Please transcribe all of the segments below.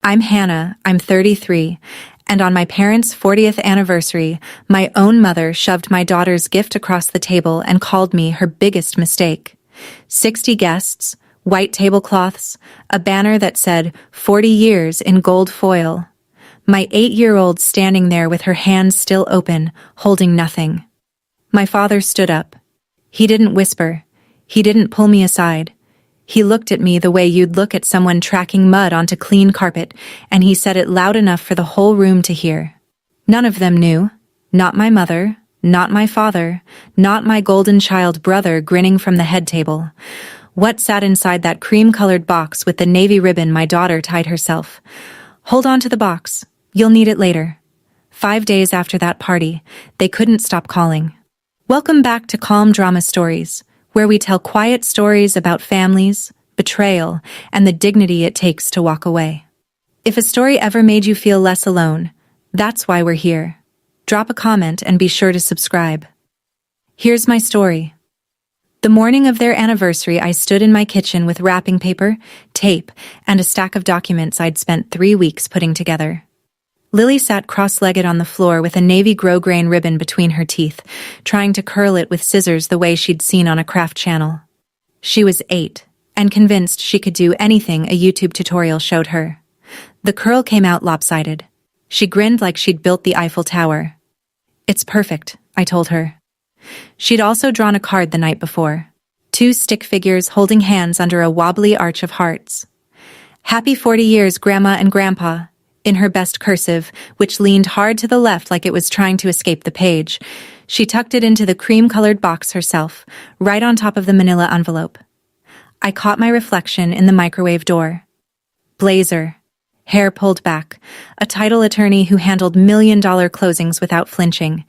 I'm Hannah, I'm 33, and on my parents' 40th anniversary, my own mother shoved my daughter's gift across the table and called me her biggest mistake. 60 guests, white tablecloths, a banner that said 40 years in gold foil. My 8-year-old standing there with her hands still open, holding nothing. My father stood up. He didn't whisper. He didn't pull me aside. He looked at me the way you'd look at someone tracking mud onto clean carpet, and he said it loud enough for the whole room to hear. None of them knew. Not my mother, not my father, not my golden child brother grinning from the head table. What sat inside that cream-colored box with the navy ribbon my daughter tied herself? Hold on to the box. You'll need it later. 5 days after that party, they couldn't stop calling. Welcome back to Calm Drama Stories, where we tell quiet stories about families, betrayal, and the dignity it takes to walk away. If a story ever made you feel less alone, that's why we're here. Drop a comment and be sure to subscribe. Here's my story. The morning of their anniversary, I stood in my kitchen with wrapping paper, tape, and a stack of documents I'd spent 3 weeks putting together. Lily sat cross-legged on the floor with a navy grosgrain ribbon between her teeth, trying to curl it with scissors the way she'd seen on a craft channel. She was 8, and convinced she could do anything a YouTube tutorial showed her. The curl came out lopsided. She grinned like she'd built the Eiffel Tower. "It's perfect," I told her. She'd also drawn a card the night before. 2 stick figures holding hands under a wobbly arch of hearts. "Happy 40 years, Grandma and Grandpa," in her best cursive, which leaned hard to the left like it was trying to escape the page. She tucked it into the cream-colored box herself, right on top of the manila envelope. I caught my reflection in the microwave door. Blazer. Hair pulled back. A title attorney who handled million-dollar closings without flinching.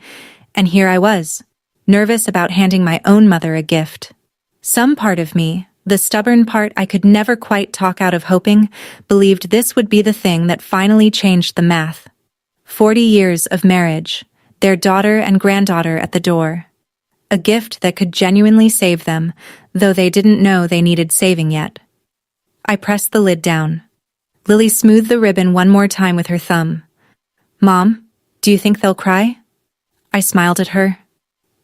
And here I was, nervous about handing my own mother a gift. Some part of me, the stubborn part I could never quite talk out of hoping, believed this would be the thing that finally changed the math. 40 years of marriage, their daughter and granddaughter at the door. A gift that could genuinely save them, though they didn't know they needed saving yet. I pressed the lid down. Lily smoothed the ribbon one more time with her thumb. "Mom, do you think they'll cry?" I smiled at her.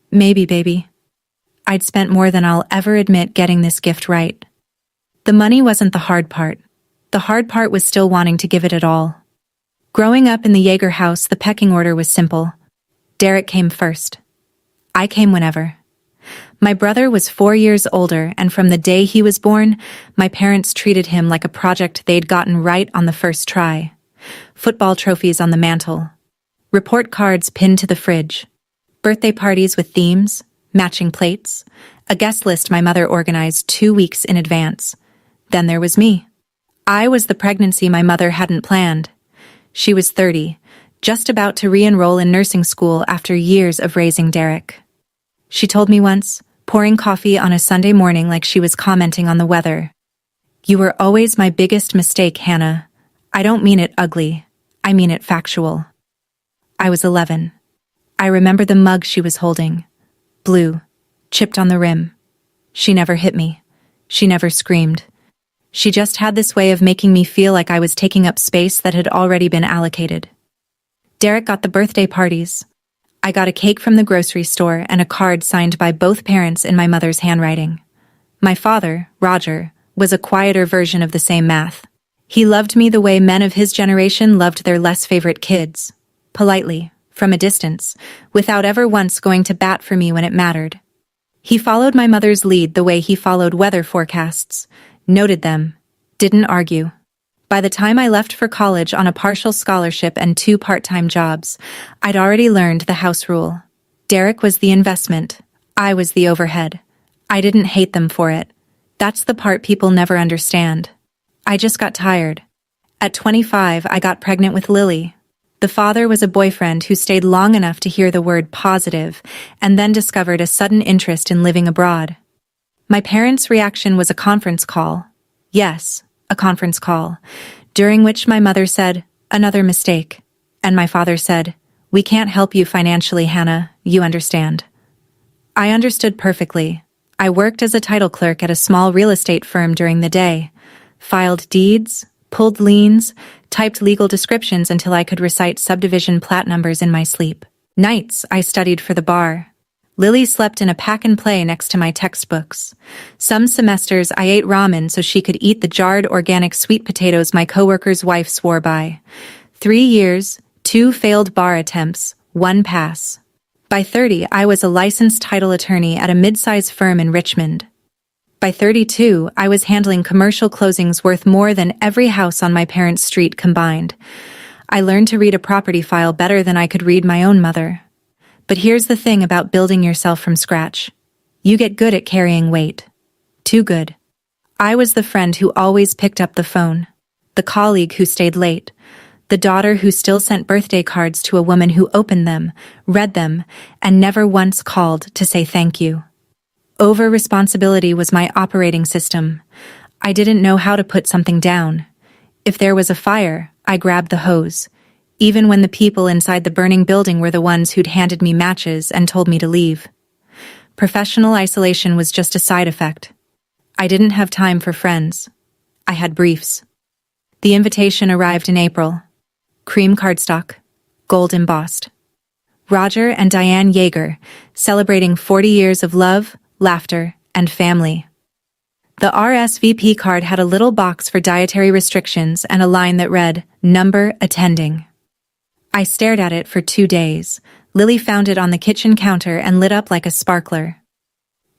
"Maybe, baby." I'd spent more than I'll ever admit getting this gift right. The money wasn't the hard part. The hard part was still wanting to give it all. Growing up in the Yeager house, the pecking order was simple. Derek came first. I came whenever. My brother was 4 years older, and from the day he was born, my parents treated him like a project they'd gotten right on the first try. Football trophies on the mantle. Report cards pinned to the fridge. Birthday parties with themes. Matching plates, a guest list my mother organized 2 weeks in advance. Then there was me. I was the pregnancy my mother hadn't planned. She was 30, just about to re-enroll in nursing school after years of raising Derek. She told me once, pouring coffee on a Sunday morning like she was commenting on the weather, "You were always my biggest mistake, Hannah. I don't mean it ugly. I mean it factual." I was 11. I remember the mug she was holding. Blue, chipped on the rim. She never hit me. She never screamed. She just had this way of making me feel like I was taking up space that had already been allocated. Derek got the birthday parties. I got a cake from the grocery store and a card signed by both parents in my mother's handwriting. My father, Roger, was a quieter version of the same math. He loved me the way men of his generation loved their less favorite kids. Politely. From a distance, without ever once going to bat for me when it mattered. He followed my mother's lead the way he followed weather forecasts, noted them, didn't argue. By the time I left for college on a partial scholarship and 2 part-time jobs, I'd already learned the house rule. Derek was the investment. I was the overhead. I didn't hate them for it. That's the part people never understand. I just got tired. At 25, I got pregnant with Lily. The father was a boyfriend who stayed long enough to hear the word positive and then discovered a sudden interest in living abroad. My parents' reaction was a conference call. Yes, a conference call, during which my mother said, "Another mistake," and my father said, "We can't help you financially, Hannah, you understand." I understood perfectly. I worked as a title clerk at a small real estate firm during the day, filed deeds, pulled liens, typed legal descriptions until I could recite subdivision plat numbers in my sleep. Nights, I studied for the bar. Lily slept in a pack-and-play next to my textbooks. Some semesters I ate ramen so she could eat the jarred organic sweet potatoes my coworker's wife swore by. 3 years, 2 failed bar attempts, 1 pass. By 30, I was a licensed title attorney at a mid-size firm in Richmond. By 32, I was handling commercial closings worth more than every house on my parents' street combined. I learned to read a property file better than I could read my own mother. But here's the thing about building yourself from scratch. You get good at carrying weight. Too good. I was the friend who always picked up the phone, the colleague who stayed late, the daughter who still sent birthday cards to a woman who opened them, read them, and never once called to say thank you. Over-responsibility was my operating system. I didn't know how to put something down. If there was a fire, I grabbed the hose, even when the people inside the burning building were the ones who'd handed me matches and told me to leave. Professional isolation was just a side effect. I didn't have time for friends. I had briefs. The invitation arrived in April. Cream cardstock, gold embossed. Roger and Diane Yeager, celebrating 40 years of love, laughter, and family. The RSVP card had a little box for dietary restrictions and a line that read, "Number attending." I stared at it for 2 days. Lily found it on the kitchen counter and lit up like a sparkler.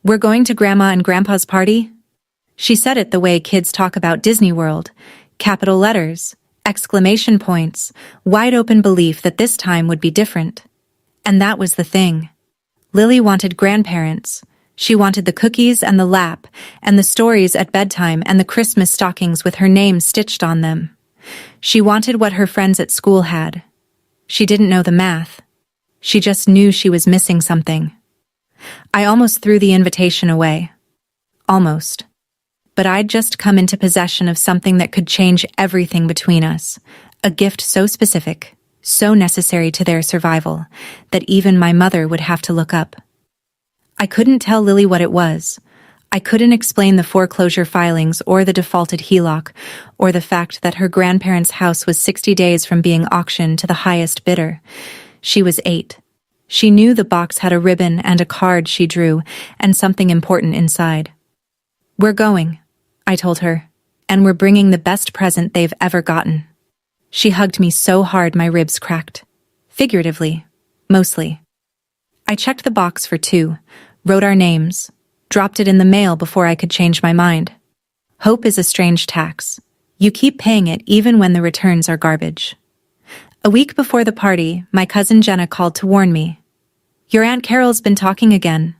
"We're going to Grandma and Grandpa's party?" She said it the way kids talk about Disney World. Capital letters, exclamation points, wide open belief that this time would be different. And that was the thing. Lily wanted grandparents. She wanted the cookies and the lap, and the stories at bedtime and the Christmas stockings with her name stitched on them. She wanted what her friends at school had. She didn't know the math. She just knew she was missing something. I almost threw the invitation away. Almost. But I'd just come into possession of something that could change everything between us. A gift so specific, so necessary to their survival, that even my mother would have to look up. I couldn't tell Lily what it was. I couldn't explain the foreclosure filings or the defaulted HELOC, or the fact that her grandparents' house was 60 days from being auctioned to the highest bidder. She was 8. She knew the box had a ribbon and a card she drew, and something important inside. "We're going," I told her, "and we're bringing the best present they've ever gotten." She hugged me so hard my ribs cracked. Figuratively, mostly. I checked the box for 2, wrote our names, dropped it in the mail before I could change my mind. Hope is a strange tax. You keep paying it even when the returns are garbage. A week before the party, my cousin Jenna called to warn me. "Your Aunt Carol's been talking again."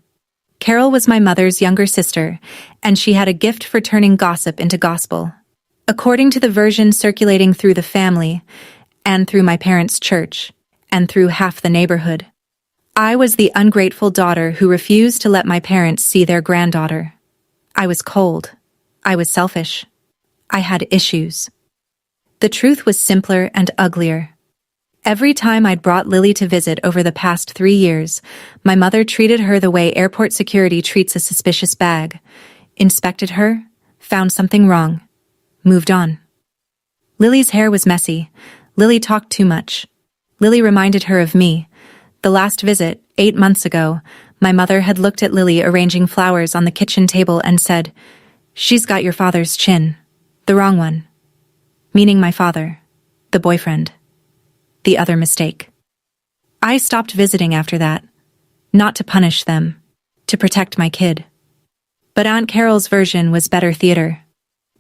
Carol was my mother's younger sister, and she had a gift for turning gossip into gospel. According to the version circulating through the family, and through my parents' church, and through half the neighborhood, I was the ungrateful daughter who refused to let my parents see their granddaughter. I was cold. I was selfish. I had issues. The truth was simpler and uglier. Every time I'd brought Lily to visit over the past 3 years, my mother treated her the way airport security treats a suspicious bag. Inspected her, found something wrong, moved on. Lily's hair was messy. Lily talked too much. Lily reminded her of me. The last visit, 8 months ago, my mother had looked at Lily arranging flowers on the kitchen table and said, "She's got your father's chin. The wrong one." Meaning my father, the boyfriend. The other mistake. I stopped visiting after that. Not to punish them. To protect my kid. But Aunt Carol's version was better theater.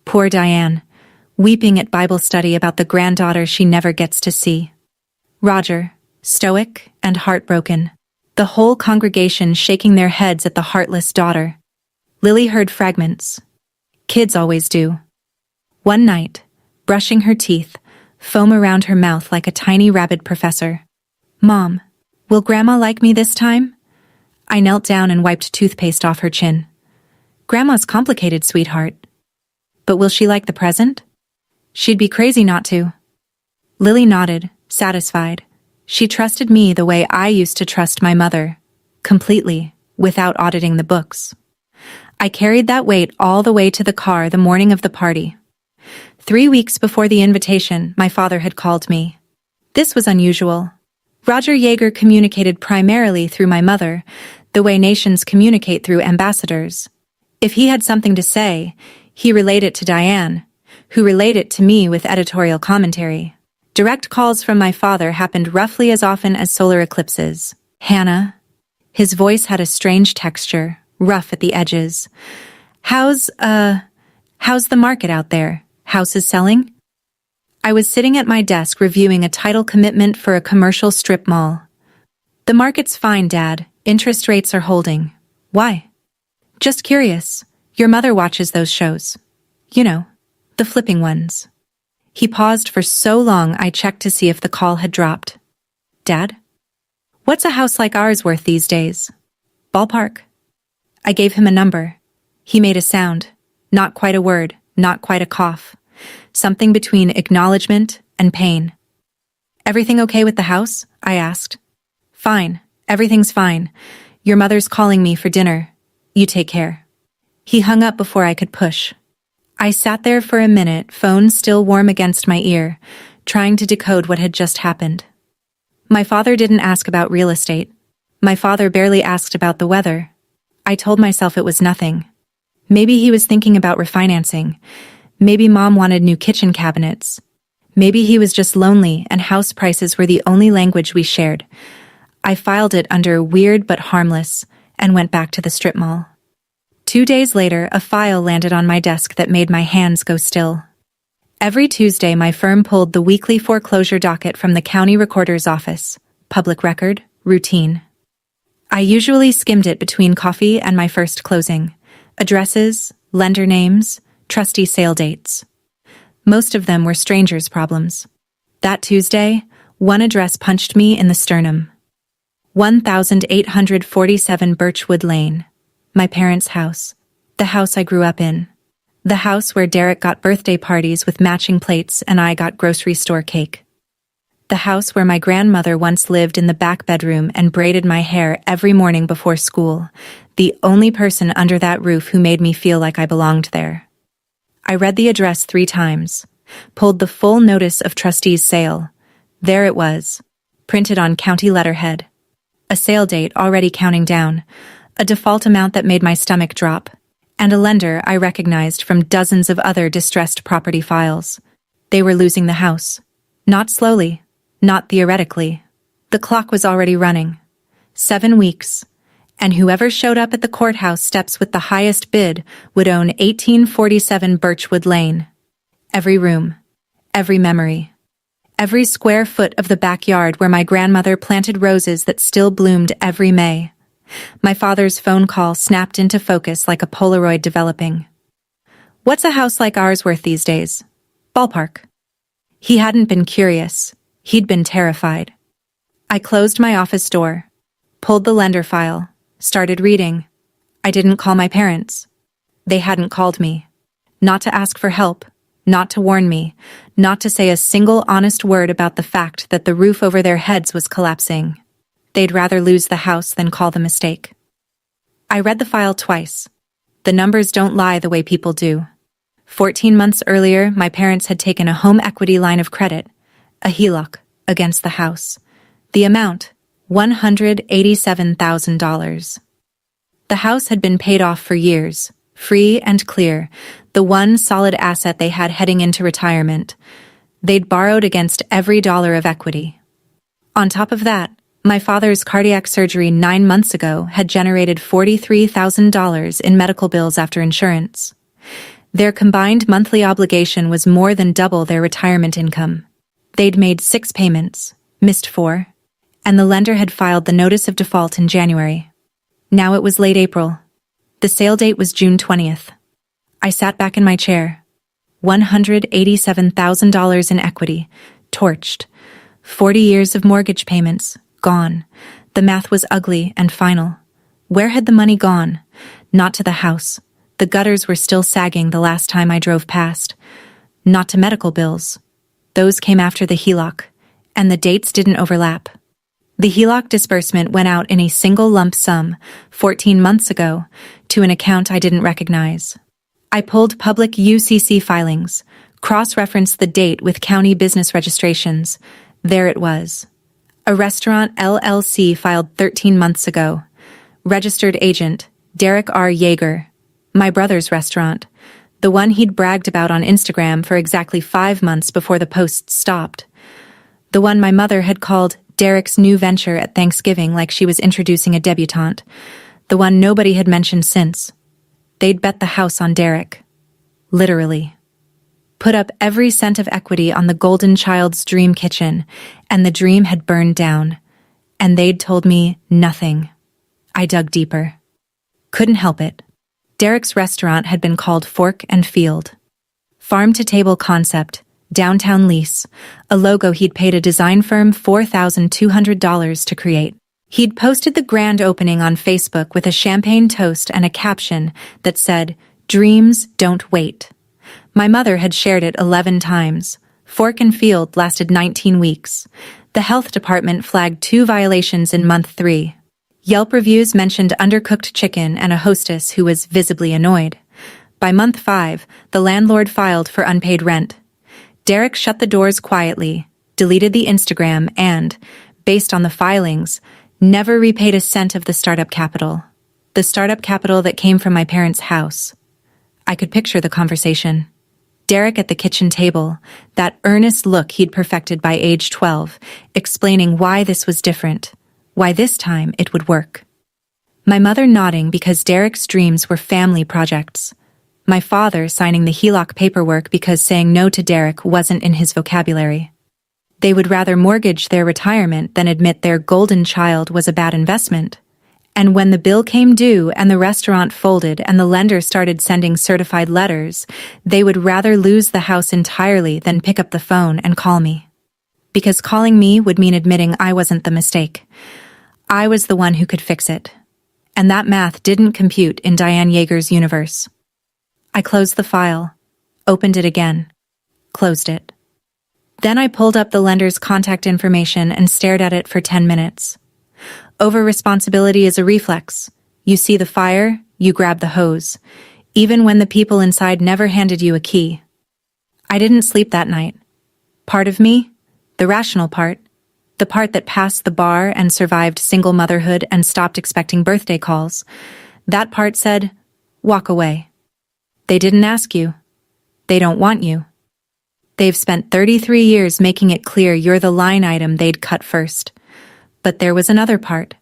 Poor Diane, weeping at Bible study about the granddaughter she never gets to see. Roger, stoic and heartbroken. The whole congregation shaking their heads at the heartless daughter. Lily heard fragments. Kids always do. One night, brushing her teeth, foam around her mouth like a tiny rabid professor. "Mom, will Grandma like me this time?" I knelt down and wiped toothpaste off her chin. "Grandma's complicated, sweetheart. But will she like the present?" "She'd be crazy not to." Lily nodded, satisfied. She trusted me the way I used to trust my mother. Completely, without auditing the books. I carried that weight all the way to the car the morning of the party. 3 weeks before the invitation, my father had called me. This was unusual. Roger Yeager communicated primarily through my mother, the way nations communicate through ambassadors. If he had something to say, he relayed it to Diane, who relayed it to me with editorial commentary. Direct calls from my father happened roughly as often as solar eclipses. Hannah. His voice had a strange texture, rough at the edges. How's the market out there? Houses selling? I was sitting at my desk reviewing a title commitment for a commercial strip mall. The market's fine, Dad. Interest rates are holding. Why? Just curious. Your mother watches those shows. You know, the flipping ones. He paused for so long I checked to see if the call had dropped. Dad? What's a house like ours worth these days? Ballpark. I gave him a number. He made a sound. Not quite a word, not quite a cough. Something between acknowledgement and pain. Everything okay with the house? I asked. Fine. Everything's fine. Your mother's calling me for dinner. You take care. He hung up before I could push. I sat there for a minute, phone still warm against my ear, trying to decode what had just happened. My father didn't ask about real estate. My father barely asked about the weather. I told myself it was nothing. Maybe he was thinking about refinancing. Maybe Mom wanted new kitchen cabinets. Maybe he was just lonely and house prices were the only language we shared. I filed it under weird but harmless and went back to the strip mall. 2 days later, a file landed on my desk that made my hands go still. Every Tuesday, my firm pulled the weekly foreclosure docket from the county recorder's office. Public record, routine. I usually skimmed it between coffee and my first closing. Addresses, lender names, trustee sale dates. Most of them were strangers' problems. That Tuesday, one address punched me in the sternum. 1847 Birchwood Lane. My parents' house. The house I grew up in. The house where Derek got birthday parties with matching plates and I got grocery store cake. The house where my grandmother once lived in the back bedroom and braided my hair every morning before school. The only person under that roof who made me feel like I belonged there. I read the address 3 times, pulled the full notice of trustee's sale. There it was, printed on county letterhead. A sale date already counting down, a default amount that made my stomach drop, and a lender I recognized from dozens of other distressed property files. They were losing the house. Not slowly, not theoretically. The clock was already running. 7 weeks. And whoever showed up at the courthouse steps with the highest bid would own 1847 Birchwood Lane. Every room, every memory, every square foot of the backyard where my grandmother planted roses that still bloomed every May. My father's phone call snapped into focus like a Polaroid developing. What's a house like ours worth these days? Ballpark. He hadn't been curious. He'd been terrified. I closed my office door, pulled the lender file, started reading. I didn't call my parents. They hadn't called me. Not to ask for help, not to warn me, not to say a single honest word about the fact that the roof over their heads was collapsing. They'd rather lose the house than call the mistake. I read the file twice. The numbers don't lie the way people do. 14 months earlier, my parents had taken a home equity line of credit, a HELOC, against the house. The amount, $187,000. The house had been paid off for years, free and clear, the one solid asset they had heading into retirement. They'd borrowed against every dollar of equity. On top of that, my father's cardiac surgery 9 months ago had generated $43,000 in medical bills after insurance. Their combined monthly obligation was more than double their retirement income. They'd made 6 payments, missed 4, and the lender had filed the notice of default in January. Now it was late April. The sale date was June 20th. I sat back in my chair. $187,000 in equity, torched. 40 years of mortgage payments, gone. The math was ugly and final. Where had the money gone? Not to the house. The gutters were still sagging the last time I drove past. Not to medical bills. Those came after the HELOC, and the dates didn't overlap. The HELOC disbursement went out in a single lump sum 14 months ago to an account I didn't recognize. I pulled public UCC filings, cross-referenced the date with county business registrations. There it was. A restaurant LLC filed 13 months ago. Registered agent, Derek R. Yeager. My brother's restaurant. The one he'd bragged about on Instagram for exactly 5 months before the posts stopped. The one my mother had called Derek's new venture at Thanksgiving like she was introducing a debutante. The one nobody had mentioned since. They'd bet the house on Derek. Literally. Put up every cent of equity on the golden child's dream kitchen, and the dream had burned down. And they'd told me nothing. I dug deeper. Couldn't help it. Derek's restaurant had been called Fork and Field. Farm-to-table concept, downtown lease, a logo he'd paid a design firm $4,200 to create. He'd posted the grand opening on Facebook with a champagne toast and a caption that said, "Dreams don't wait." My mother had shared it 11 times. Fork and Field lasted 19 weeks. The health department flagged 2 violations in month 3. Yelp reviews mentioned undercooked chicken and a hostess who was visibly annoyed. By month 5, the landlord filed for unpaid rent. Derek shut the doors quietly, deleted the Instagram, and, based on the filings, never repaid a cent of the startup capital. The startup capital that came from my parents' house. I could picture the conversation. Derek at the kitchen table, that earnest look he'd perfected by age 12, explaining why this was different, why this time it would work. My mother nodding because Derek's dreams were family projects. My father signing the HELOC paperwork because saying no to Derek wasn't in his vocabulary. They would rather mortgage their retirement than admit their golden child was a bad investment. And when the bill came due and the restaurant folded and the lender started sending certified letters, they would rather lose the house entirely than pick up the phone and call me. Because calling me would mean admitting I wasn't the mistake. I was the one who could fix it. And that math didn't compute in Diane Yeager's universe. I closed the file, opened it again, closed it. Then I pulled up the lender's contact information and stared at it for 10 minutes. Over-responsibility is a reflex. You see the fire, you grab the hose, even when the people inside never handed you a key. I didn't sleep that night. Part of me, the rational part, the part that passed the bar and survived single motherhood and stopped expecting birthday calls, that part said, walk away. They didn't ask you. They don't want you. They've spent 33 years making it clear you're the line item they'd cut first. But there was another part.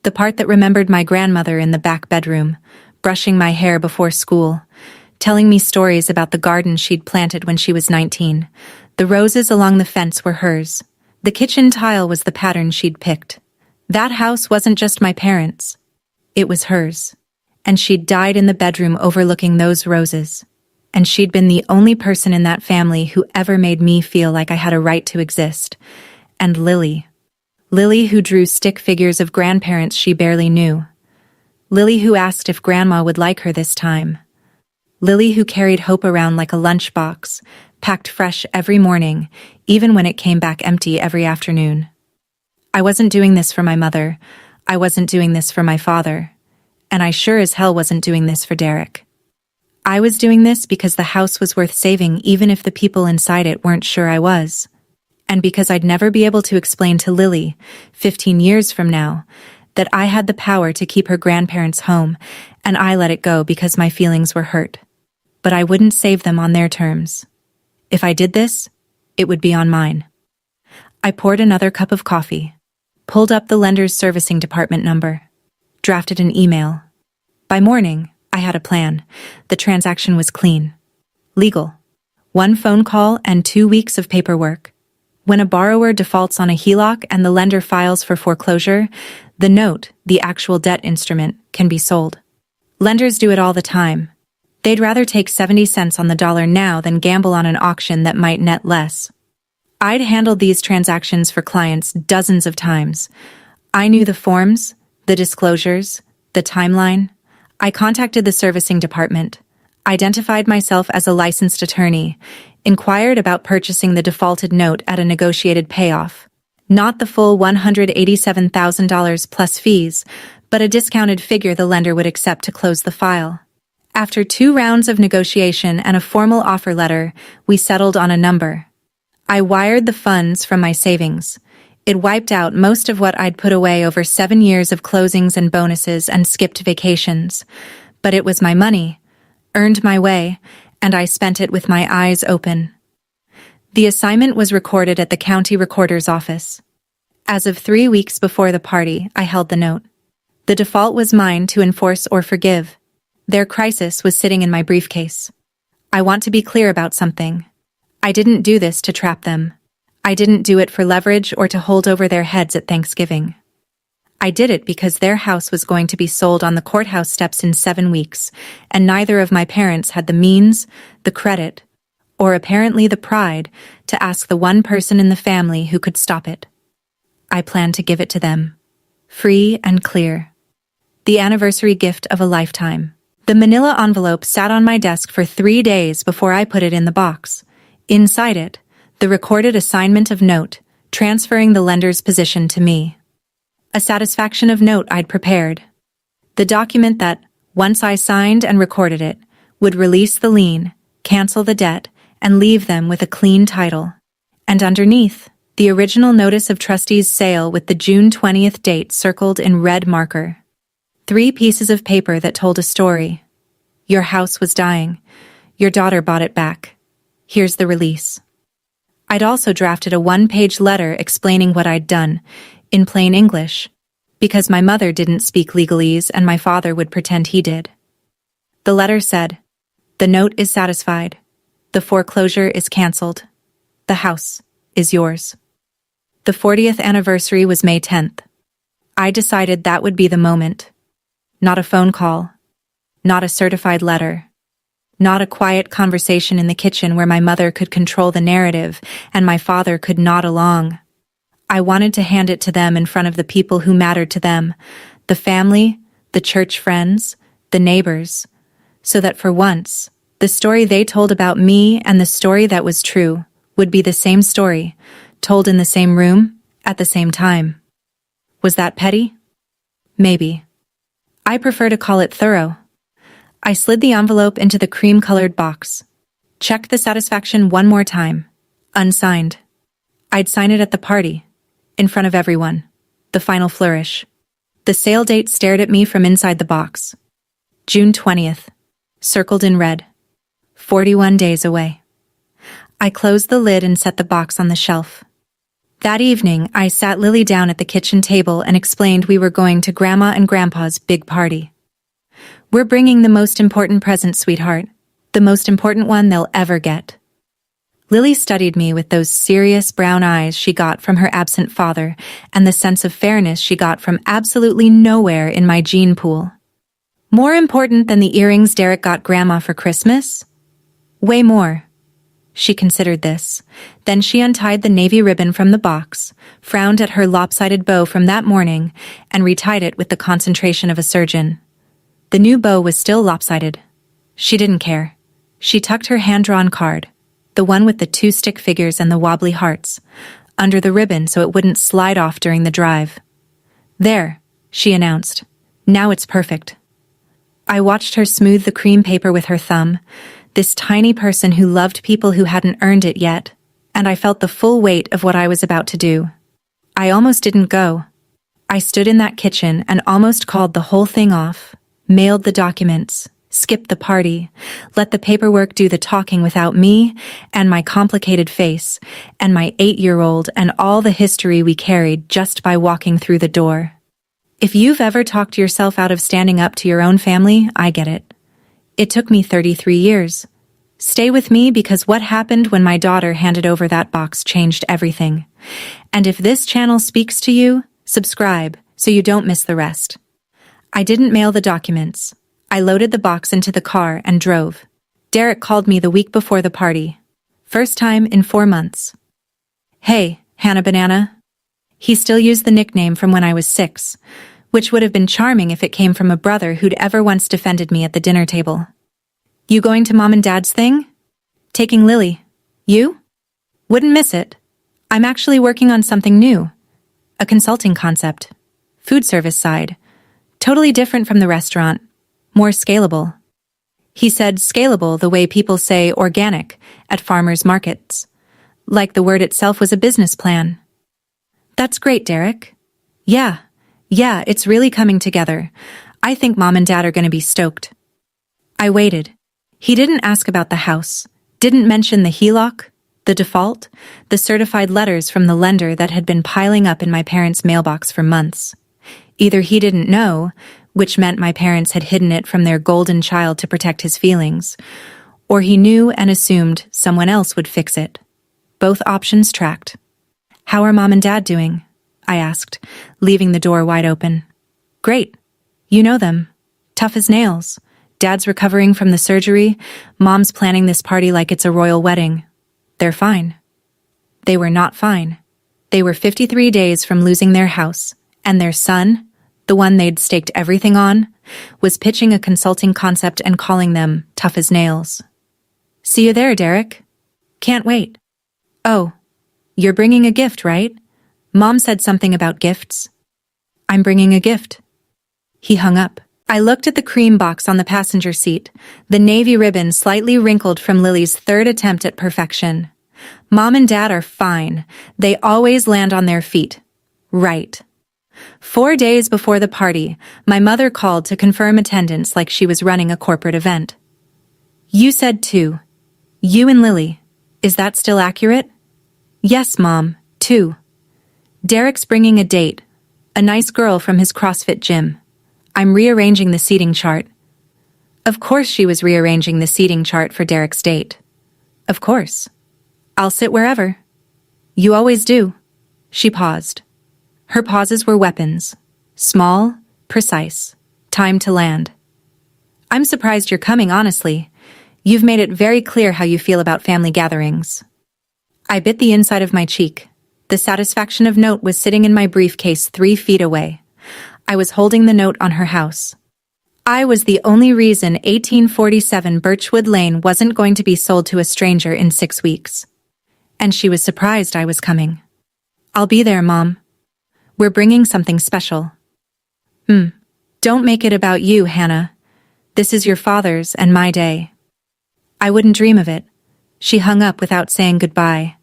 The part that remembered my grandmother in the back bedroom, brushing my hair before school, telling me stories about the garden she'd planted when she was 19. The roses along the fence were hers. The kitchen tile was the pattern she'd picked. That house wasn't just my parents'. It was hers. And she'd died in the bedroom overlooking those roses. And she'd been the only person in that family who ever made me feel like I had a right to exist. And Lily. Lily who drew stick figures of grandparents she barely knew. Lily who asked if Grandma would like her this time. Lily who carried hope around like a lunchbox, packed fresh every morning, even when it came back empty every afternoon. I wasn't doing this for my mother. I wasn't doing this for my father. And I sure as hell wasn't doing this for Derek. I was doing this because the house was worth saving even if the people inside it weren't sure I was. And because I'd never be able to explain to Lily, 15 years from now, that I had the power to keep her grandparents home, and I let it go because my feelings were hurt. But I wouldn't save them on their terms. If I did this, it would be on mine. I poured another cup of coffee, pulled up the lender's servicing department number, drafted an email. By morning, I had a plan. The transaction was clean. Legal. 1 phone call and 2 weeks of paperwork. When a borrower defaults on a HELOC and the lender files for foreclosure, the note, the actual debt instrument, can be sold. Lenders do it all the time. They'd rather take 70 cents on the dollar now than gamble on an auction that might net less. I'd handled these transactions for clients dozens of times. I knew the forms, the disclosures, the timeline. I contacted the servicing department, identified myself as a licensed attorney, inquired about purchasing the defaulted note at a negotiated payoff. Not the full $187,000 plus fees, but a discounted figure the lender would accept to close the file. After 2 rounds of negotiation and a formal offer letter, we settled on a number. I wired the funds from my savings. It wiped out most of what I'd put away over 7 years of closings and bonuses and skipped vacations. But it was my money, earned my way, and I spent it with my eyes open. The assignment was recorded at the county recorder's office. As of 3 weeks before the party, I held the note. The default was mine to enforce or forgive. Their crisis was sitting in my briefcase. I want to be clear about something. I didn't do this to trap them. I didn't do it for leverage or to hold over their heads at Thanksgiving. I did it because their house was going to be sold on the courthouse steps in 7 weeks, and neither of my parents had the means, the credit, or apparently the pride to ask the one person in the family who could stop it. I planned to give it to them. Free and clear. The anniversary gift of a lifetime. The manila envelope sat on my desk for 3 days before I put it in the box. Inside it, the recorded assignment of note, transferring the lender's position to me. A satisfaction of note I'd prepared. The document that, once I signed and recorded it, would release the lien, cancel the debt, and leave them with a clean title. And underneath, the original notice of trustee's sale with the June 20th date circled in red marker. 3 pieces of paper that told a story. Your house was dying. Your daughter bought it back. Here's the release. I'd also drafted a 1-page letter explaining what I'd done, in plain English, because my mother didn't speak legalese and my father would pretend he did. The letter said, "The note is satisfied. The foreclosure is canceled. The house is yours." The 40th anniversary was May 10th. I decided that would be the moment. Not a phone call. Not a certified letter. Not a quiet conversation in the kitchen where my mother could control the narrative and my father could nod along. I wanted to hand it to them in front of the people who mattered to them, the family, the church friends, the neighbors, so that for once, the story they told about me and the story that was true would be the same story, told in the same room, at the same time. Was that petty? Maybe. I prefer to call it thorough. I slid the envelope into the cream-colored box. Checked the satisfaction one more time. Unsigned. I'd sign it at the party. In front of everyone. The final flourish. The sale date stared at me from inside the box. June 20th. Circled in red. 41 days away. I closed the lid and set the box on the shelf. That evening, I sat Lily down at the kitchen table and explained we were going to Grandma and Grandpa's big party. "We're bringing the most important present, sweetheart. The most important one they'll ever get." Lily studied me with those serious brown eyes she got from her absent father and the sense of fairness she got from absolutely nowhere in my gene pool. More important than the earrings Derek got Grandma for Christmas? Way more. She considered this. Then she untied the navy ribbon from the box, frowned at her lopsided bow from that morning, and retied it with the concentration of a surgeon. The new bow was still lopsided. She didn't care. She tucked her hand-drawn card, the one with the 2 stick figures and the wobbly hearts, under the ribbon so it wouldn't slide off during the drive. "There," she announced. "Now it's perfect." I watched her smooth the cream paper with her thumb, this tiny person who loved people who hadn't earned it yet, and I felt the full weight of what I was about to do. I almost didn't go. I stood in that kitchen and almost called the whole thing off. Mailed the documents, skipped the party, let the paperwork do the talking without me and my complicated face and my 8-year-old and all the history we carried just by walking through the door. If you've ever talked yourself out of standing up to your own family, I get it. It took me 33 years. Stay with me because what happened when my daughter handed over that box changed everything. And if this channel speaks to you, subscribe so you don't miss the rest. I didn't mail the documents. I loaded the box into the car and drove. Derek called me the week before the party. First time in 4 months. "Hey, Hannah Banana." He still used the nickname from when I was 6, which would have been charming if it came from a brother who'd ever once defended me at the dinner table. "You going to Mom and Dad's thing?" "Taking Lily. You?" "Wouldn't miss it. I'm actually working on something new. A consulting concept. Food service side. Totally different from the restaurant. More scalable. He said scalable the way people say organic at farmers' markets. Like the word itself was a business plan. That's great, Derek. Yeah, it's really coming together. I think Mom and Dad are going to be stoked. I waited. He didn't ask about the house, didn't mention the HELOC, the default, the certified letters from the lender that had been piling up in my parents' mailbox for months. Either he didn't know, which meant my parents had hidden it from their golden child to protect his feelings, or he knew and assumed someone else would fix it. Both options tracked. How are Mom and Dad doing? I asked, leaving the door wide open. Great. You know them. Tough as nails. Dad's recovering from the surgery. Mom's planning this party like it's a royal wedding. They're fine. They were not fine. They were 53 days from losing their house, and their son, the one they'd staked everything on, was pitching a consulting concept and calling them tough as nails. See you there, Derek. Can't wait. Oh, you're bringing a gift, right? Mom said something about gifts. I'm bringing a gift. He hung up. I looked at the cream box on the passenger seat, the navy ribbon slightly wrinkled from Lily's third attempt at perfection. Mom and Dad are fine. They always land on their feet. Right. 4 days before the party, my mother called to confirm attendance like she was running a corporate event. You said 2. You and Lily. Is that still accurate? Yes, Mom, 2. Derek's bringing a date, a nice girl from his CrossFit gym. I'm rearranging the seating chart. Of course she was rearranging the seating chart for Derek's date. Of course. I'll sit wherever. You always do. She paused. Her pauses were weapons. Small, precise. Time to land. I'm surprised you're coming, honestly. You've made it very clear how you feel about family gatherings. I bit the inside of my cheek. The satisfaction of note was sitting in my briefcase 3 feet away. I was holding the note on her house. I was the only reason 1847 Birchwood Lane wasn't going to be sold to a stranger in 6 weeks. And she was surprised I was coming. I'll be there, Mom. We're bringing something special. Don't make it about you, Hannah. This is your father's and my day. I wouldn't dream of it. She hung up without saying goodbye.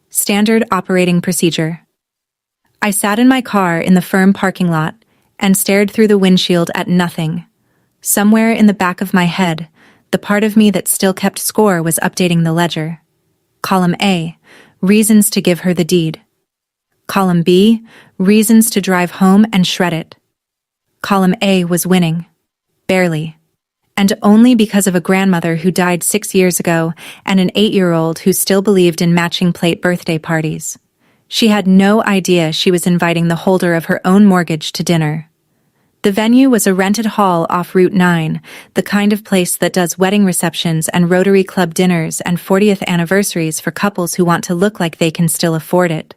Standard operating procedure. I sat in my car in the firm parking lot and stared through the windshield at nothing. Somewhere in the back of my head, the part of me that still kept score was updating the ledger. Column A, reasons to give her the deed. Column B, reasons to drive home and shred it. Column A was winning. Barely. And only because of a grandmother who died 6 years ago and an 8-year-old who still believed in matching plate birthday parties. She had no idea she was inviting the holder of her own mortgage to dinner. The venue was a rented hall off Route 9, the kind of place that does wedding receptions and Rotary Club dinners and 40th anniversaries for couples who want to look like they can still afford it.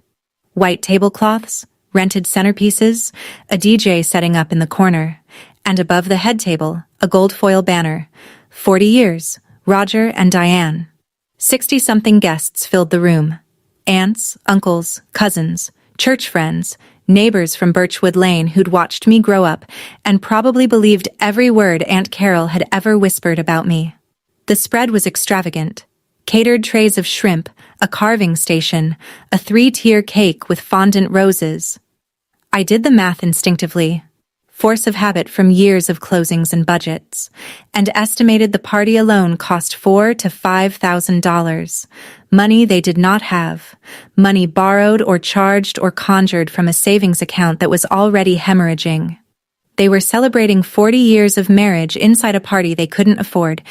White tablecloths, rented centerpieces, a DJ setting up in the corner, and above the head table, a gold foil banner, 40 years, Roger and Diane. 60-something guests filled the room. Aunts, uncles, cousins, church friends, neighbors from Birchwood Lane who'd watched me grow up and probably believed every word Aunt Carol had ever whispered about me. The spread was extravagant. Catered trays of shrimp, a carving station, a 3-tier cake with fondant roses. I did the math instinctively, force of habit from years of closings and budgets, and estimated the party alone cost $4,000 to $5,000. Money they did not have, money borrowed or charged or conjured from a savings account that was already hemorrhaging. They were celebrating 40 years of marriage inside a party they couldn't afford,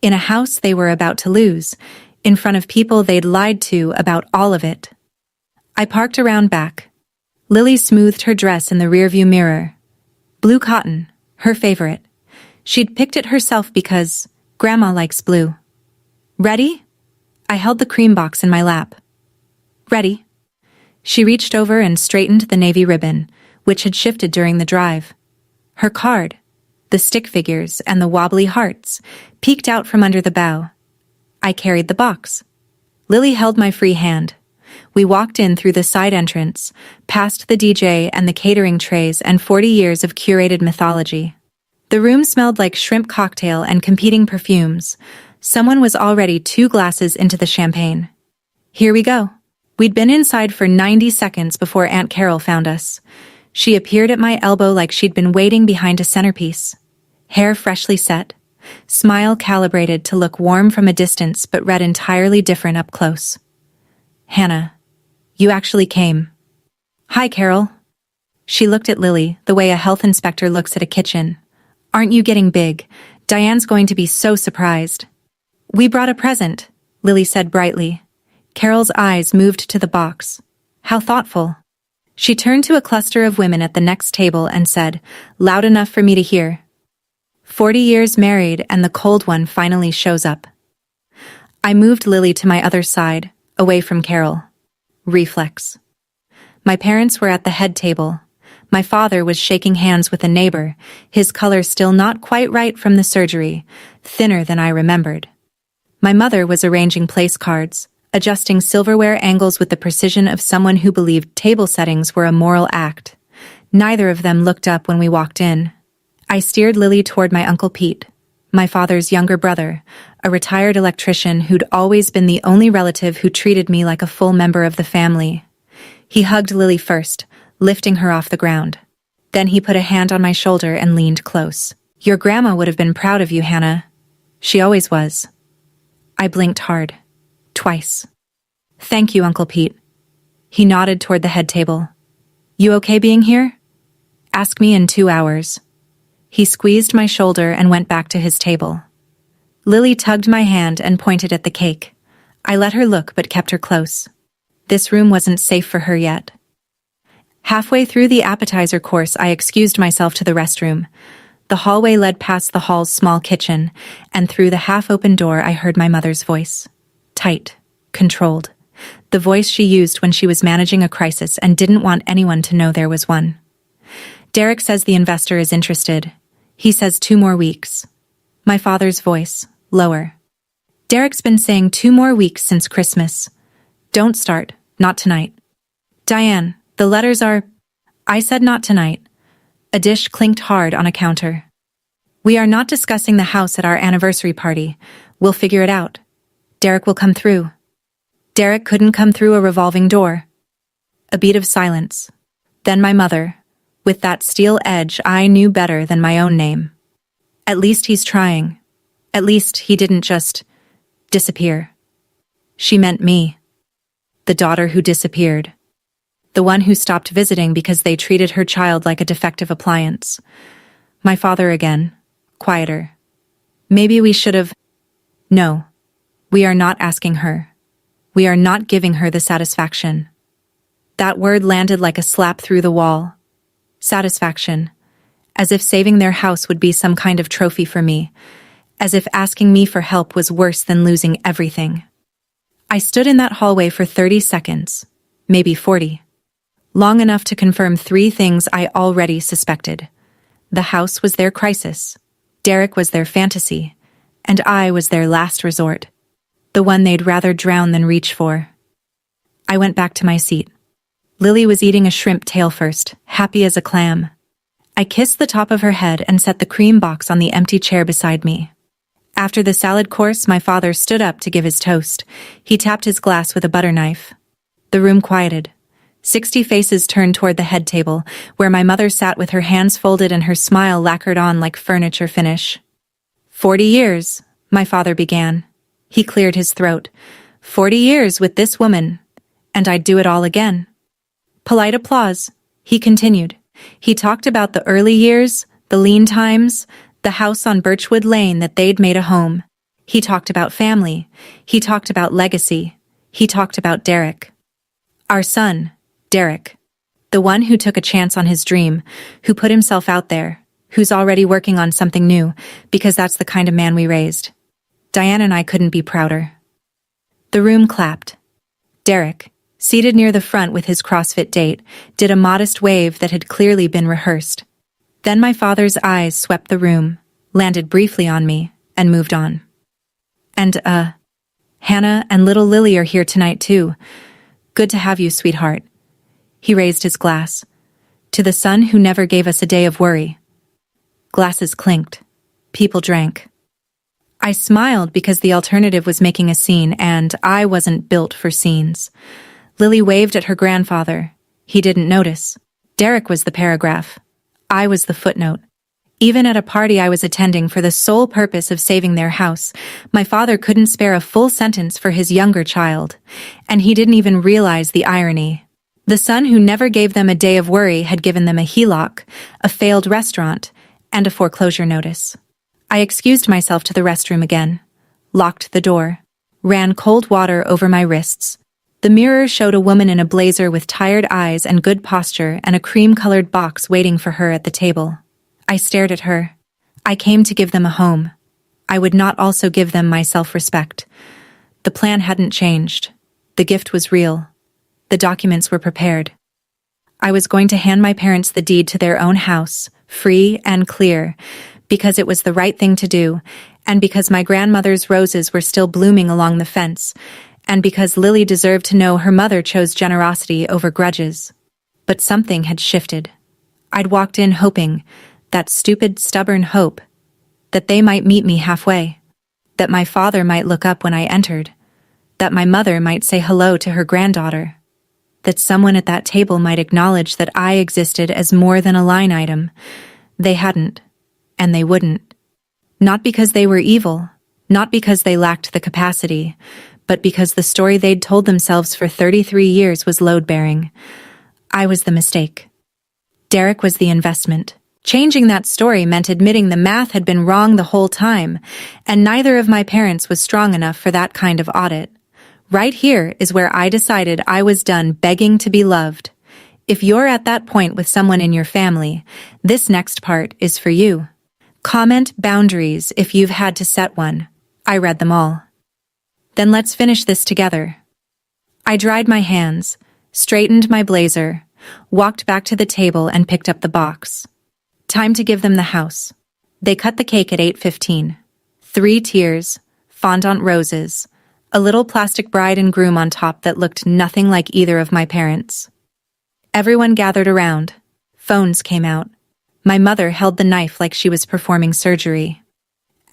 in a house they were about to lose, in front of people they'd lied to about all of it. I parked around back. Lily smoothed her dress in the rearview mirror. Blue cotton, her favorite. She'd picked it herself because Grandma likes blue. Ready? I held the cream box in my lap. Ready. She reached over and straightened the navy ribbon, which had shifted during the drive. Her card, the stick figures and the wobbly hearts, peeked out from under the bow. I carried the box. Lily held my free hand. We walked in through the side entrance, past the DJ and the catering trays and 40 years of curated mythology. The room smelled like shrimp cocktail and competing perfumes. Someone was already 2 glasses into the champagne. Here we go. We'd been inside for 90 seconds before Aunt Carol found us. She appeared at my elbow like she'd been waiting behind a centerpiece. Hair freshly set. Smile calibrated to look warm from a distance but read entirely different up close. Hannah, you actually came. Hi, Carol. She looked at Lily the way a health inspector looks at a kitchen. Aren't you getting big? Diane's going to be so surprised. We brought a present, Lily said brightly. Carol's eyes moved to the box. How thoughtful. She turned to a cluster of women at the next table and said, loud enough for me to hear. 40 years married and the cold one finally shows up. I moved Lily to my other side, away from Carol. Reflex. My parents were at the head table. My father was shaking hands with a neighbor, his color still not quite right from the surgery, thinner than I remembered. My mother was arranging place cards, adjusting silverware angles with the precision of someone who believed table settings were a moral act. Neither of them looked up when we walked in. I steered Lily toward my Uncle Pete, my father's younger brother, a retired electrician who'd always been the only relative who treated me like a full member of the family. He hugged Lily first, lifting her off the ground. Then he put a hand on my shoulder and leaned close. Your grandma would have been proud of you, Hannah. She always was. I blinked hard. Twice. Thank you, Uncle Pete. He nodded toward the head table. You okay being here? Ask me in 2 hours. He squeezed my shoulder and went back to his table. Lily tugged my hand and pointed at the cake. I let her look but kept her close. This room wasn't safe for her yet. Halfway through the appetizer course, I excused myself to the restroom. The hallway led past the hall's small kitchen, and through the half-open door I heard my mother's voice. Tight, controlled. The voice she used when she was managing a crisis and didn't want anyone to know there was one. Derek says the investor is interested. He says 2 more weeks. My father's voice, lower. Derek's been saying 2 more weeks since Christmas. Don't start, not tonight. Diane, the letters are... I said not tonight. A dish clinked hard on a counter. We are not discussing the house at our anniversary party. We'll figure it out. Derek will come through. Derek couldn't come through a revolving door. A beat of silence. Then my mother, with that steel edge I knew better than my own name. At least he's trying. At least he didn't just disappear. She meant me. The daughter who disappeared. The one who stopped visiting because they treated her child like a defective appliance. My father again, quieter. Maybe we should have... No. We are not asking her. We are not giving her the satisfaction. That word landed like a slap through the wall. Satisfaction. As if saving their house would be some kind of trophy for me. As if asking me for help was worse than losing everything. I stood in that hallway for 30 seconds, maybe 40. Long enough to confirm 3 things I already suspected. The house was their crisis. Derek was their fantasy. And I was their last resort. The one they'd rather drown than reach for. I went back to my seat. Lily was eating a shrimp tail first, happy as a clam. I kissed the top of her head and set the cream box on the empty chair beside me. After the salad course, my father stood up to give his toast. He tapped his glass with a butter knife. The room quieted. 60 faces turned toward the head table, where my mother sat with her hands folded and her smile lacquered on like furniture finish. 40 years, my father began. He cleared his throat. 40 years with this woman, and I'd do it all again. Polite applause, he continued. He talked about the early years, the lean times, the house on Birchwood Lane that they'd made a home. He talked about family. He talked about legacy. He talked about Derek. Our son, Derek. The one who took a chance on his dream, who put himself out there, who's already working on something new, because that's the kind of man we raised. Diane and I couldn't be prouder. The room clapped. Derek, seated near the front with his CrossFit date, did a modest wave that had clearly been rehearsed. Then my father's eyes swept the room, landed briefly on me, and moved on. And, Hannah and little Lily are here tonight too. Good to have you, sweetheart. He raised his glass. To the son who never gave us a day of worry. Glasses clinked. People drank. I smiled because the alternative was making a scene, and I wasn't built for scenes. Lily waved at her grandfather. He didn't notice. Derek was the paragraph. I was the footnote. Even at a party I was attending for the sole purpose of saving their house, my father couldn't spare a full sentence for his younger child. And he didn't even realize the irony. The son who never gave them a day of worry had given them a HELOC, a failed restaurant, and a foreclosure notice. I excused myself to the restroom again, locked the door, ran cold water over my wrists. The mirror showed a woman in a blazer with tired eyes and good posture and a cream-colored box waiting for her at the table. I stared at her. I came to give them a home. I would not also give them my self-respect. The plan hadn't changed. The gift was real. The documents were prepared. I was going to hand my parents the deed to their own house, free and clear, because it was the right thing to do, and because my grandmother's roses were still blooming along the fence, and because Lily deserved to know her mother chose generosity over grudges. But something had shifted. I'd walked in hoping, that stupid, stubborn hope, that they might meet me halfway, that my father might look up when I entered, that my mother might say hello to her granddaughter, that someone at that table might acknowledge that I existed as more than a line item. They hadn't, and they wouldn't. Not because they were evil, not because they lacked the capacity, but because the story they'd told themselves for 33 years was load-bearing. I was the mistake. Derek was the investment. Changing that story meant admitting the math had been wrong the whole time, and neither of my parents was strong enough for that kind of audit. Right here is where I decided I was done begging to be loved. If you're at that point with someone in your family, this next part is for you. Comment boundaries if you've had to set one. I read them all. Then let's finish this together. I dried my hands, straightened my blazer, walked back to the table and picked up the box. Time to give them the house. They cut the cake at 8:15. 3 tiers, fondant roses, a little plastic bride and groom on top that looked nothing like either of my parents. Everyone gathered around. Phones came out. My mother held the knife like she was performing surgery.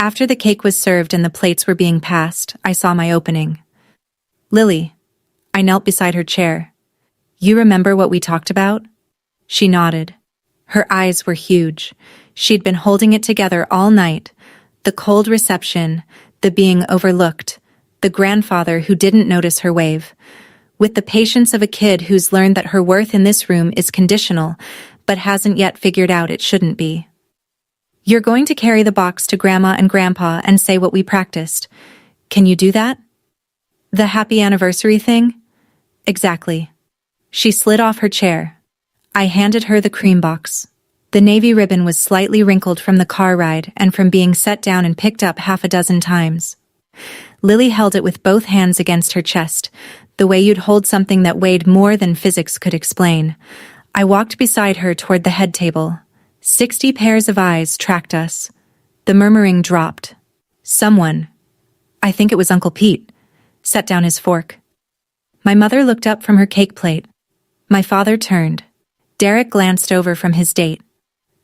After the cake was served and the plates were being passed, I saw my opening. Lily. I knelt beside her chair. You remember what we talked about? She nodded. Her eyes were huge. She'd been holding it together all night. The cold reception, the being overlooked, the grandfather who didn't notice her wave. With the patience of a kid who's learned that her worth in this room is conditional, but hasn't yet figured out it shouldn't be. You're going to carry the box to Grandma and Grandpa and say what we practiced. Can you do that? The happy anniversary thing? Exactly. She slid off her chair. I handed her the cream box. The navy ribbon was slightly wrinkled from the car ride and from being set down and picked up half a dozen times. Lily held it with both hands against her chest, the way you'd hold something that weighed more than physics could explain. I walked beside her toward the head table. 60 pairs of eyes tracked us. The murmuring dropped. Someone, I think it was Uncle Pete, set down his fork. My mother looked up from her cake plate. My father turned. Derek glanced over from his date.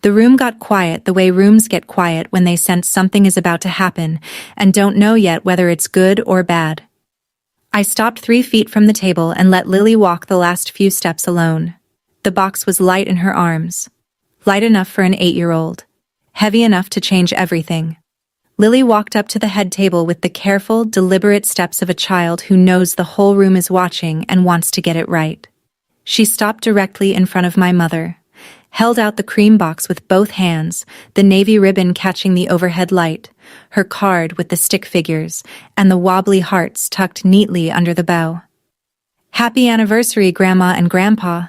The room got quiet the way rooms get quiet when they sense something is about to happen and don't know yet whether it's good or bad. I stopped 3 feet from the table and let Lily walk the last few steps alone. The box was light in her arms. Light enough for an 8-year-old. Heavy enough to change everything. Lily walked up to the head table with the careful, deliberate steps of a child who knows the whole room is watching and wants to get it right. She stopped directly in front of my mother, held out the cream box with both hands, the navy ribbon catching the overhead light, her card with the stick figures, and the wobbly hearts tucked neatly under the bow. Happy anniversary, Grandma and Grandpa.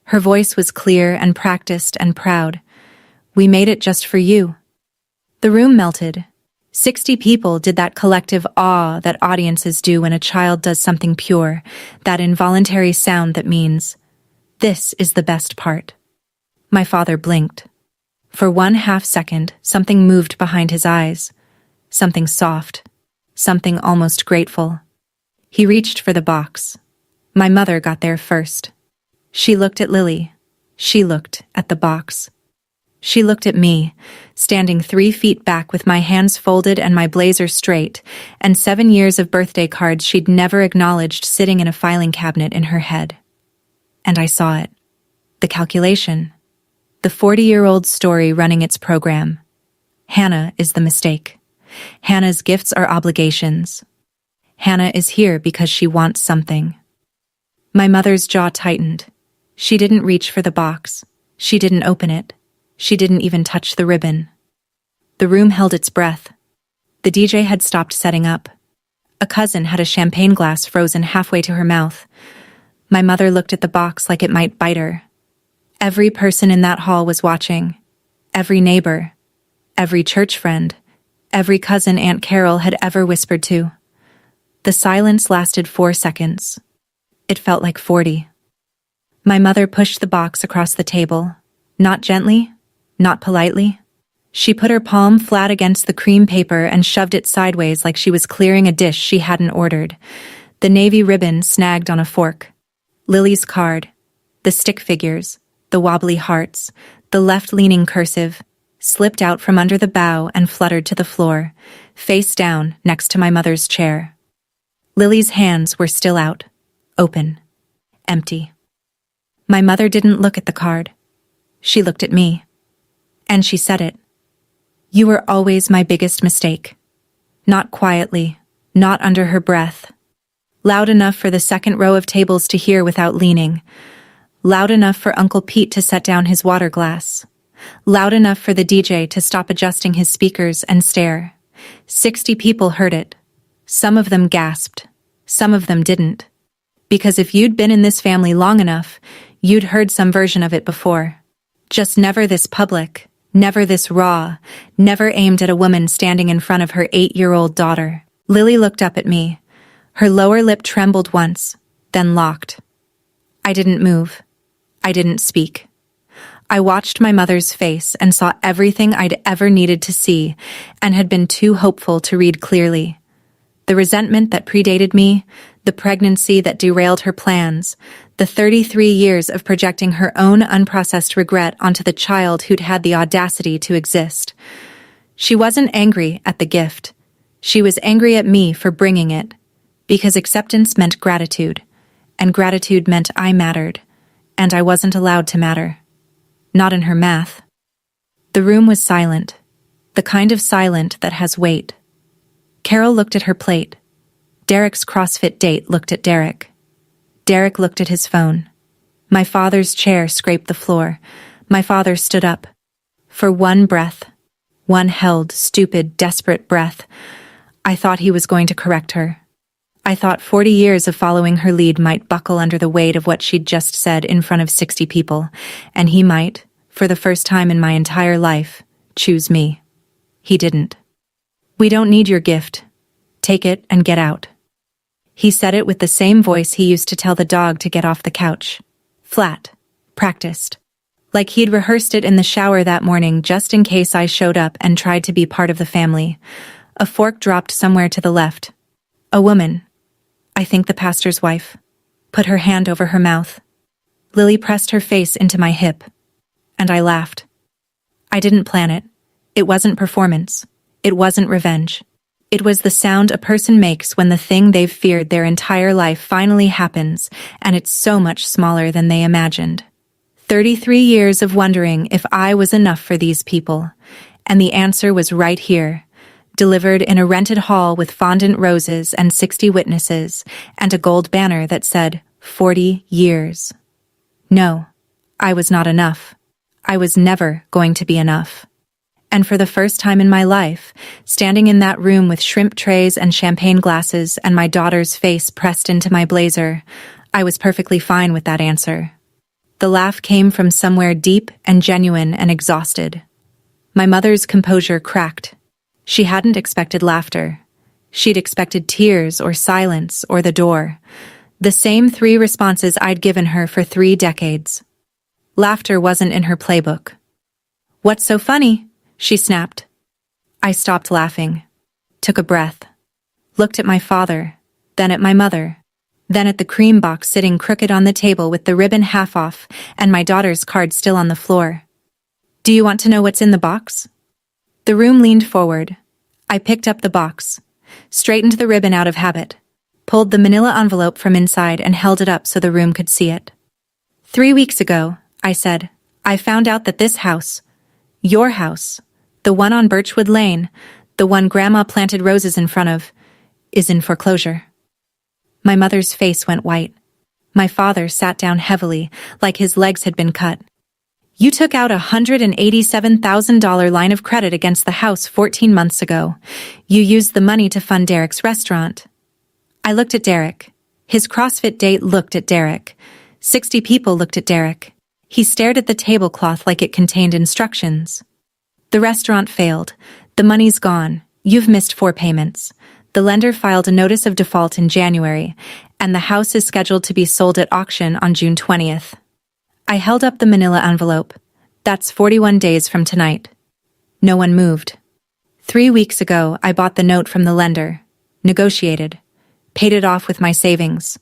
Her voice was clear and practiced and proud. We made it just for you. The room melted. 60 people did that collective awe that audiences do when a child does something pure, that involuntary sound that means, this is the best part. My father blinked. For 1/2 second, something moved behind his eyes. Something soft. Something almost grateful. He reached for the box. My mother got there first. She looked at Lily. She looked at the box. She looked at me, standing 3 feet back with my hands folded and my blazer straight, and 7 years of birthday cards she'd never acknowledged sitting in a filing cabinet in her head. And I saw it. The calculation. The 40-year-old story running its program. Hannah is the mistake. Hannah's gifts are obligations. Hannah is here because she wants something. My mother's jaw tightened. She didn't reach for the box. She didn't open it. She didn't even touch the ribbon. The room held its breath. The DJ had stopped setting up. A cousin had a champagne glass frozen halfway to her mouth. My mother looked at the box like it might bite her. Every person in that hall was watching. Every neighbor. Every church friend. Every cousin Aunt Carol had ever whispered to. The silence lasted 4 seconds. It felt like 40. My mother pushed the box across the table. Not gently, not politely. She put her palm flat against the cream paper and shoved it sideways like she was clearing a dish she hadn't ordered. The navy ribbon snagged on a fork. Lily's card. The stick figures. The wobbly hearts. The left-leaning cursive. Slipped out from under the bow and fluttered to the floor, face down next to my mother's chair. Lily's hands were still out. Open. Empty. My mother didn't look at the card. She looked at me. And she said it. You were always my biggest mistake. Not quietly, not under her breath. Loud enough for the second row of tables to hear without leaning. Loud enough for Uncle Pete to set down his water glass. Loud enough for the DJ to stop adjusting his speakers and stare. 60 people heard it. Some of them gasped. Some of them didn't. Because if you'd been in this family long enough, you'd heard some version of it before. Just never this public. Never this raw, never aimed at a woman standing in front of her 8-year-old daughter. Lily looked up at me. Her lower lip trembled once, then locked. I didn't move. I didn't speak. I watched my mother's face and saw everything I'd ever needed to see and had been too hopeful to read clearly. The resentment that predated me, the pregnancy that derailed her plans, the 33 years of projecting her own unprocessed regret onto the child who'd had the audacity to exist. She wasn't angry at the gift. She was angry at me for bringing it, because acceptance meant gratitude, and gratitude meant I mattered, and I wasn't allowed to matter. Not in her math. The room was silent, the kind of silent that has weight. Carol looked at her plate. Derek's CrossFit date looked at Derek. Derek looked at his phone. My father's chair scraped the floor. My father stood up. For one breath, one held, stupid, desperate breath, I thought he was going to correct her. I thought 40 years of following her lead might buckle under the weight of what she'd just said in front of 60 people, and he might, for the first time in my entire life, choose me. He didn't. We don't need your gift. Take it and get out. He said it with the same voice he used to tell the dog to get off the couch. Flat. Practiced. Like he'd rehearsed it in the shower that morning just in case I showed up and tried to be part of the family. A fork dropped somewhere to the left. A woman, I think the pastor's wife, put her hand over her mouth. Lily pressed her face into my hip. And I laughed. I didn't plan it. It wasn't performance. It wasn't revenge. It was the sound a person makes when the thing they've feared their entire life finally happens, and it's so much smaller than they imagined. 33 years of wondering if I was enough for these people, and the answer was right here, delivered in a rented hall with fondant roses and 60 witnesses, and a gold banner that said, 40 years. No, I was not enough. I was never going to be enough. And for the first time in my life, standing in that room with shrimp trays and champagne glasses and my daughter's face pressed into my blazer, I was perfectly fine with that answer. The laugh came from somewhere deep and genuine and exhausted. My mother's composure cracked. She hadn't expected laughter. She'd expected tears or silence or the door. The same 3 responses I'd given her for 3 decades. Laughter wasn't in her playbook. "What's so funny?" she snapped. I stopped laughing, took a breath, looked at my father, then at my mother, then at the cream box sitting crooked on the table with the ribbon half off and my daughter's card still on the floor. Do you want to know what's in the box? The room leaned forward. I picked up the box, straightened the ribbon out of habit, pulled the manila envelope from inside and held it up so the room could see it. 3 weeks ago, I said, I found out that this house, your house, the one on Birchwood Lane, the one Grandma planted roses in front of, is in foreclosure. My mother's face went white. My father sat down heavily, like his legs had been cut. You took out a $187,000 line of credit against the house 14 months ago. You used the money to fund Derek's restaurant. I looked at Derek. His CrossFit date looked at Derek. 60 people looked at Derek. He stared at the tablecloth like it contained instructions. The restaurant failed. The money's gone. You've missed 4 payments. The lender filed a notice of default in January, and the house is scheduled to be sold at auction on June 20th. I held up the manila envelope. That's 41 days from tonight. No one moved. 3 weeks ago, I bought the note from the lender, negotiated, paid it off with my savings.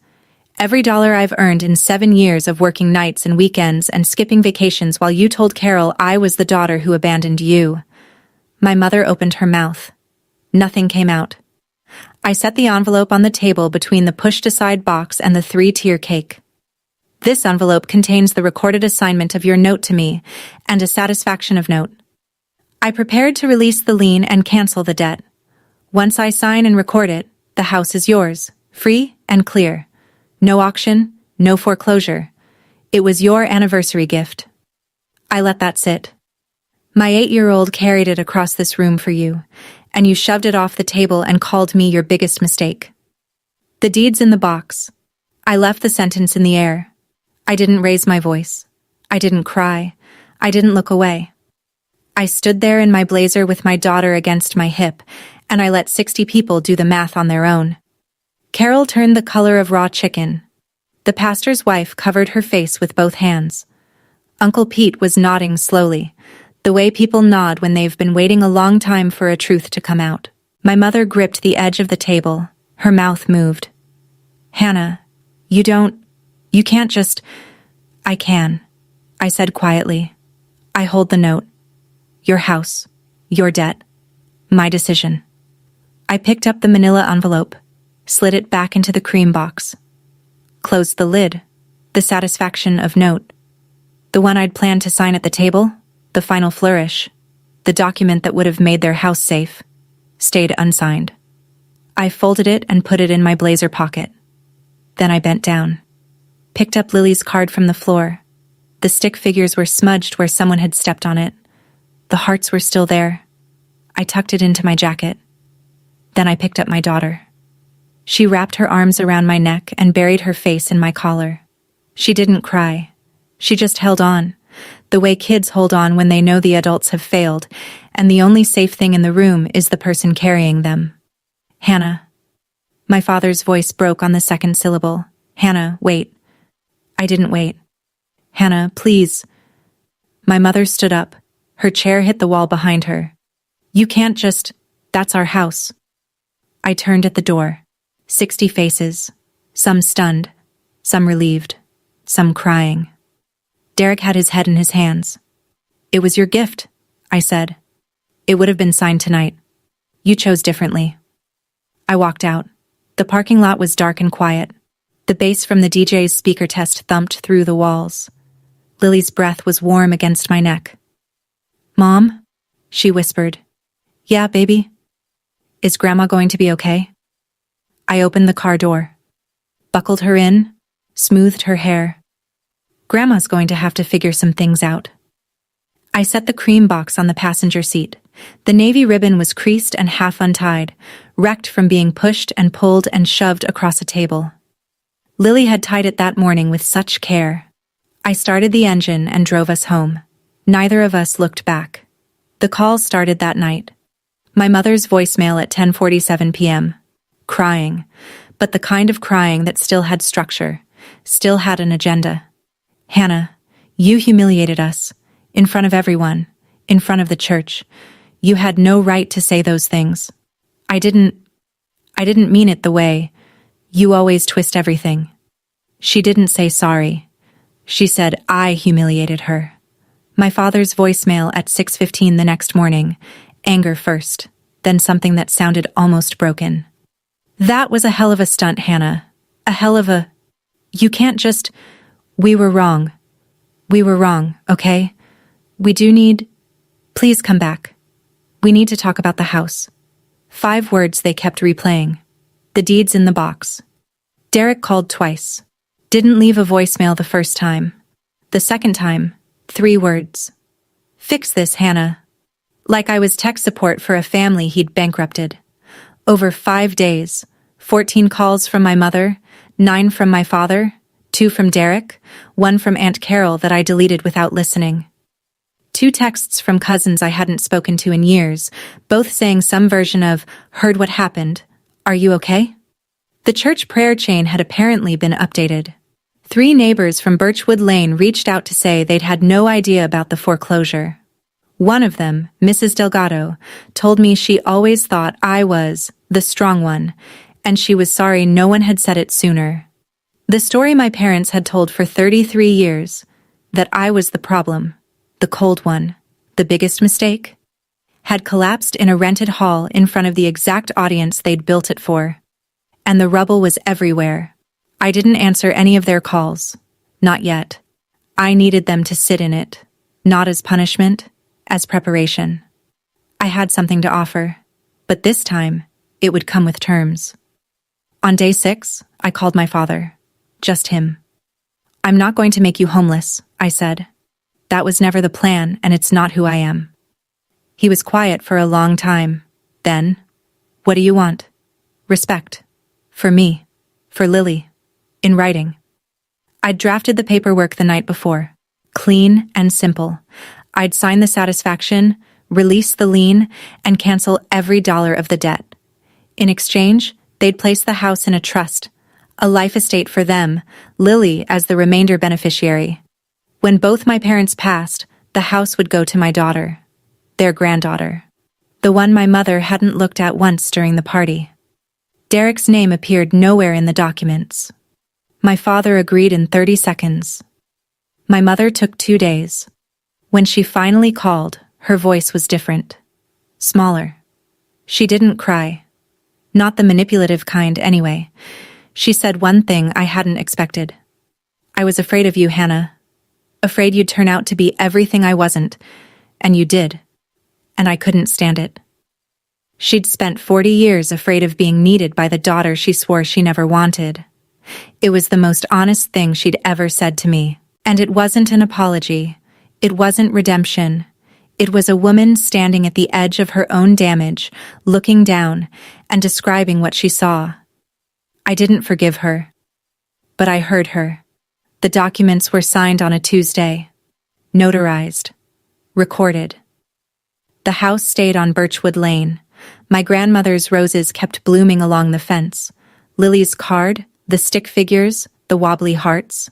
Every dollar I've earned in 7 years of working nights and weekends and skipping vacations while you told Carol I was the daughter who abandoned you. My mother opened her mouth. Nothing came out. I set the envelope on the table between the pushed-aside box and the 3-tier cake. This envelope contains the recorded assignment of your note to me and a satisfaction of note. I prepared to release the lien and cancel the debt. Once I sign and record it, the house is yours, free and clear. No auction, no foreclosure. It was your anniversary gift. I let that sit. My 8-year-old carried it across this room for you, and you shoved it off the table and called me your biggest mistake. The deed's in the box. I left the sentence in the air. I didn't raise my voice. I didn't cry. I didn't look away. I stood there in my blazer with my daughter against my hip, and I let 60 people do the math on their own. Carol turned the color of raw chicken. The pastor's wife covered her face with both hands. Uncle Pete was nodding slowly, the way people nod when they've been waiting a long time for a truth to come out. My mother gripped the edge of the table. Her mouth moved. Hannah, you can't just... I can, I said quietly. I hold the note. Your house, your debt, my decision. I picked up the manila envelope, slid it back into the cream box, closed the lid, the satisfaction of note. The one I'd planned to sign at the table, the final flourish, the document that would have made their house safe, stayed unsigned. I folded it and put it in my blazer pocket. Then I bent down, picked up Lily's card from the floor. The stick figures were smudged where someone had stepped on it. The hearts were still there. I tucked it into my jacket. Then I picked up my daughter. She wrapped her arms around my neck and buried her face in my collar. She didn't cry. She just held on, the way kids hold on when they know the adults have failed, and the only safe thing in the room is the person carrying them. Hannah. My father's voice broke on the second syllable. Hannah, wait. I didn't wait. Hannah, please. My mother stood up. Her chair hit the wall behind her. You can't just... That's our house. I turned at the door. 60 faces. Some stunned. Some relieved. Some crying. Derek had his head in his hands. It was your gift, I said. It would have been signed tonight. You chose differently. I walked out. The parking lot was dark and quiet. The bass from the DJ's speaker test thumped through the walls. Lily's breath was warm against my neck. Mom? She whispered. Yeah, baby? Is Grandma going to be okay? I opened the car door, buckled her in, smoothed her hair. Grandma's going to have to figure some things out. I set the cream box on the passenger seat. The navy ribbon was creased and half untied, wrecked from being pushed and pulled and shoved across a table. Lily had tied it that morning with such care. I started the engine and drove us home. Neither of us looked back. The call started that night. My mother's voicemail at 10:47 p.m. Crying, but the kind of crying that still had structure, still had an agenda. Hannah, you humiliated us, in front of everyone, in front of the church. You had no right to say those things. I didn't mean it the way. You always twist everything. She didn't say sorry. She said I humiliated her. My father's voicemail at 6:15 the next morning. Anger first, then something that sounded almost broken. That was a hell of a stunt, Hannah. A hell of a... You can't just... We were wrong. We were wrong, okay? We do need... Please come back. We need to talk about the house. 5 words they kept replaying. The deed's in the box. Derek called twice. Didn't leave a voicemail the first time. The second time, 3 words. Fix this, Hannah. Like I was tech support for a family he'd bankrupted. Over 5 days, 14 calls from my mother, 9 from my father, 2 from Derek, 1 from Aunt Carol that I deleted without listening. 2 texts from cousins I hadn't spoken to in years, both saying some version of, heard what happened, are you okay? The church prayer chain had apparently been updated. 3 neighbors from Birchwood Lane reached out to say they'd had no idea about the foreclosure. One of them, Mrs. Delgado, told me she always thought I was the strong one, and she was sorry no one had said it sooner. The story my parents had told for 33 years, that I was the problem, the cold one, the biggest mistake, had collapsed in a rented hall in front of the exact audience they'd built it for. And the rubble was everywhere. I didn't answer any of their calls. Not yet. I needed them to sit in it, not as punishment, as preparation. I had something to offer, but this time, it would come with terms. On day 6, I called my father. Just him. I'm not going to make you homeless, I said. That was never the plan, and it's not who I am. He was quiet for a long time. Then, what do you want? Respect. For me. For Lily. In writing. I'd drafted the paperwork the night before. Clean and simple. I'd sign the satisfaction, release the lien, and cancel every dollar of the debt. In exchange, they'd place the house in a trust, a life estate for them, Lily as the remainder beneficiary. When both my parents passed, the house would go to my daughter, their granddaughter, the one my mother hadn't looked at once during the party. Derek's name appeared nowhere in the documents. My father agreed in 30 seconds. My mother took 2 days. When she finally called, her voice was different. Smaller. She didn't cry. Not the manipulative kind, anyway. She said one thing I hadn't expected. I was afraid of you, Hannah. Afraid you'd turn out to be everything I wasn't. And you did. And I couldn't stand it. She'd spent 40 years afraid of being needed by the daughter she swore she never wanted. It was the most honest thing she'd ever said to me. And it wasn't an apology. It wasn't redemption. It was a woman standing at the edge of her own damage, looking down, and describing what she saw. I didn't forgive her. But I heard her. The documents were signed on a Tuesday. Notarized. Recorded. The house stayed on Birchwood Lane. My grandmother's roses kept blooming along the fence. Lily's card, the stick figures, the wobbly hearts.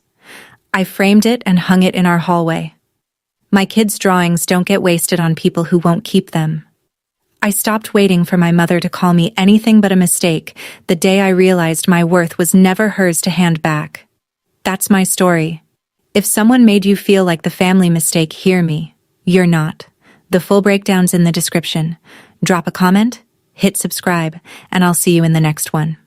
I framed it and hung it in our hallway. My kids' drawings don't get wasted on people who won't keep them. I stopped waiting for my mother to call me anything but a mistake the day I realized my worth was never hers to hand back. That's my story. If someone made you feel like the family mistake, hear me. You're not. The full breakdown's in the description. Drop a comment, hit subscribe, and I'll see you in the next one.